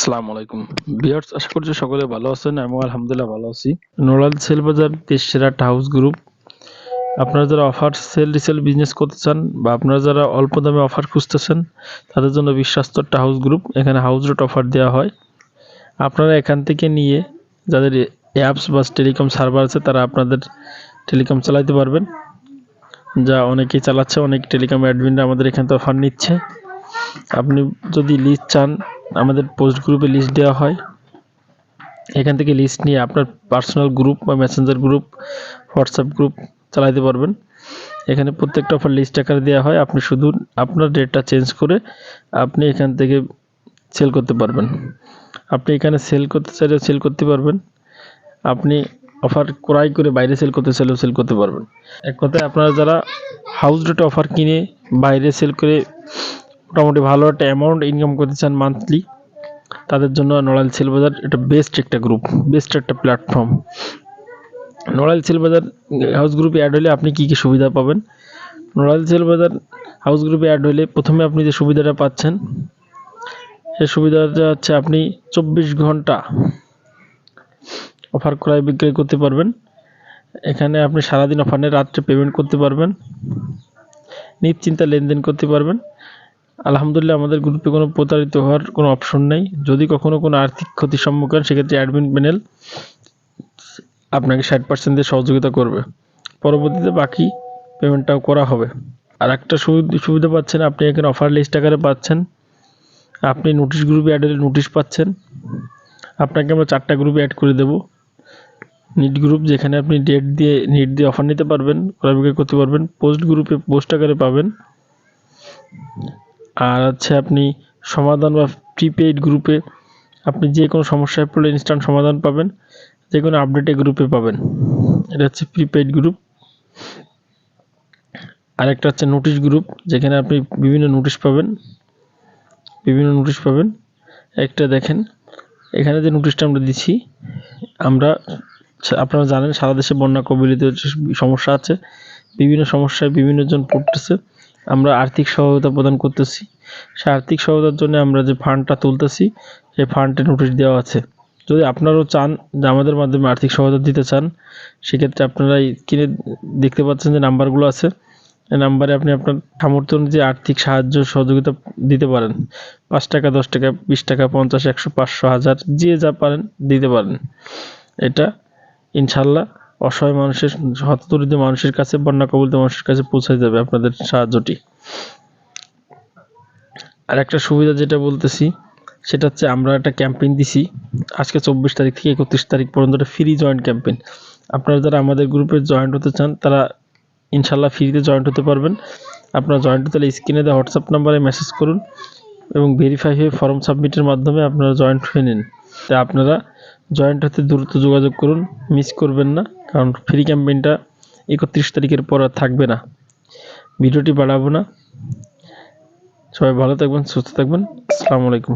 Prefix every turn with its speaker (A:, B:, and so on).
A: আসসালামু আলাইকুম ভিউয়ার্স, আশা করছি সকলে ভালো আছেন। আমি আলহামদুলিল্লাহ ভালো আছি। নোরাল সেল বাজার দেশ সেরা একটা হাউস গ্রুপ। আপনারা যারা অফার সেল রিসেল বিজনেস করতে চান বা আপনারা যারা অল্প দামে অফার খুঁজতেছেন তাদের জন্য বিশ্বস্ত একটা হাউস গ্রুপ। এখানে হাউস রেট অফার দেওয়া হয়। আপনারা এখান থেকে নিয়ে যাদের অ্যাপস বা টেলিকম সার্ভার আছে তারা আপনাদের টেলিকম চালাতে পারবেন, যা অনেকেই চালাচ্ছে। অনেক টেলিকম অ্যাডমিনরা আমাদের এখান থেকে অফার নিচ্ছে। আপনি যদি লিস্ট চান, আমাদের পোস্ট গ্রুপে লিস্ট দেওয়া হয়। এখান থেকে লিস্ট নিয়ে আপনার পার্সোনাল গ্রুপ বা মেসেঞ্জার গ্রুপ, হোয়াটসঅ্যাপ গ্রুপ চালাতে পারবেন। এখানে প্রত্যেকটা অফার লিস্ট আকারে দেওয়া হয়। আপনি শুধু আপনার ডেটটা চেঞ্জ করে আপনি এখান থেকে সেল করতে পারবেন। আপনি এখানে সেল করতে চাইলেও সেল করতে পারবেন। আপনি অফার ক্রয় করে বাইরে সেল করতে চাইলেও সেল করতে পারবেন। এক কথায় আপনারা যারা হাউস রেটে অফার কিনে বাইরে সেল করে মোটামুটি ভালো একটা অ্যামাউন্ট ইনকাম করতে চান মান্থলি, তাদের জন্য নড়াইল সেল বাজার এটা বেস্ট একটা গ্রুপ, বেস্ট একটা প্ল্যাটফর্ম। নড়াইল সেল বাজার হাউস গ্রুপে অ্যাড হলে আপনি কী কী সুবিধা পাবেন? নড়াইল সেল বাজার হাউস গ্রুপে অ্যাড হলে প্রথমে আপনি যে সুবিধাটা পাচ্ছেন, সেই সুবিধাটা হচ্ছে আপনি 24 ঘন্টা অফার ক্রয় বিক্রয় করতে পারবেন। এখানে আপনি সারাদিন অফার নিয়ে রাত্রে পেমেন্ট করতে পারবেন, নিশ্চিন্তে লেনদেন করতে পারবেন। আলহামদুলিল্লাহ আমাদের গ্রুপে কোনো প্রতারিত হওয়ার কোনো অপশন নেই। যদি কখনো কোনো আর্থিক ক্ষতির সম্মুখীন, সেক্ষেত্রে অ্যাডমিন প্যানেল আপনাকে 60% দিয়ে সহযোগিতা করবে। পরবর্তীতে বাকি পেমেন্টটাও করা হবে। আর একটা সুবিধা পাচ্ছেন, আপনি এখানে অফার লিস্ট আকারে পাচ্ছেন। আপনি নোটিশ গ্রুপে অ্যাড হলে নোটিশ পাচ্ছেন। আপনাকে আমরা 4টা গ্রুপে অ্যাড করে দেব। নিট গ্রুপ, যেখানে আপনি নিট দিয়ে অফার নিতে পারবেন, ক্রয় বিক্রয় করতে পারবেন। পোস্ট গ্রুপে পোস্ট আকারে পাবেন। আর হচ্ছে আপনি সমাধান বা প্রিপেইড গ্রুপে আপনি যে কোনো সমস্যায় পড়লে ইনস্ট্যান্ট সমাধান পাবেন, যে কোনো আপডেটে গ্রুপে পাবেন। এটা হচ্ছে প্রিপেইড গ্রুপ। আরেকটা হচ্ছে নোটিশ গ্রুপ, যেখানে আপনি বিভিন্ন নোটিশ পাবেন। একটা দেখেন, এখানে যে নোটিশটা আমরা দিচ্ছি, আপনারা জানেন সারা দেশে বন্যা কবলিত সমস্যা আছে। বিভিন্ন সমস্যায় বিভিন্ন জন পড়তেছে। আমরা আর্থিক সহায়তা প্রদান করতেছি। সে আর্থিক সহায়তার জন্য আমরা যে ফান্ডটা তুলতেছি, সেই ফান্ডে নোটিশ দেওয়া আছে। যদি আপনারাও চান যে আমাদের মাধ্যমে আর্থিক সহায়তা দিতে চান, সেক্ষেত্রে আপনারা স্ক্রিনে দেখতে পাচ্ছেন যে নাম্বারগুলো আছে। এই নাম্বারে আপনি আপনার সামর্থ্য অনুযায়ী আর্থিক সাহায্য সহযোগিতা দিতে পারেন। 5 টাকা, 10 টাকা, 20 টাকা, 50, 100, 500, 1000, যে যা পারেন দিতে পারেন। এটা ইনশাল্লাহ অসহায় মানুষের, হতদরিদ্র মানুষের কাছে, বন্যা কবলিত মানুষের কাছে পৌঁছে যাবে আপনাদের সাহায্যটি। আর একটা সুবিধা যেটা বলতেছি, সেটা হচ্ছে আমরা একটা ক্যাম্পেইন দিছি আজকে 24 তারিখ থেকে 31 তারিখ পর্যন্ত, একটা ফ্রি জয়েন্ট ক্যাম্পেইন। আপনারা যারা আমাদের গ্রুপে জয়েন্ট হতে চান তারা ইনশাল্লাহ ফ্রিতে জয়েন্ট হতে পারবেন। আপনারা জয়েন্ট হতে হলে স্ক্রিনে দেওয়া হোয়াটসঅ্যাপ নাম্বারে মেসেজ করুন এবং ভেরিফাই হয়ে ফর্ম সাবমিটের মাধ্যমে আপনারা জয়েন্ট হয়ে নিন। তাই আপনারা জয়েন্ট হতে দ্রুত যোগাযোগ করুন, মিস করবেন না, কারণ ফ্রি ক্যাম্পেইনটা 31 তারিখের পর আর থাকবে না। ভিডিওটি বাড়াবো না। সবাই ভালো থাকবেন, সুস্থ থাকবেন। আসসালামু আলাইকুম।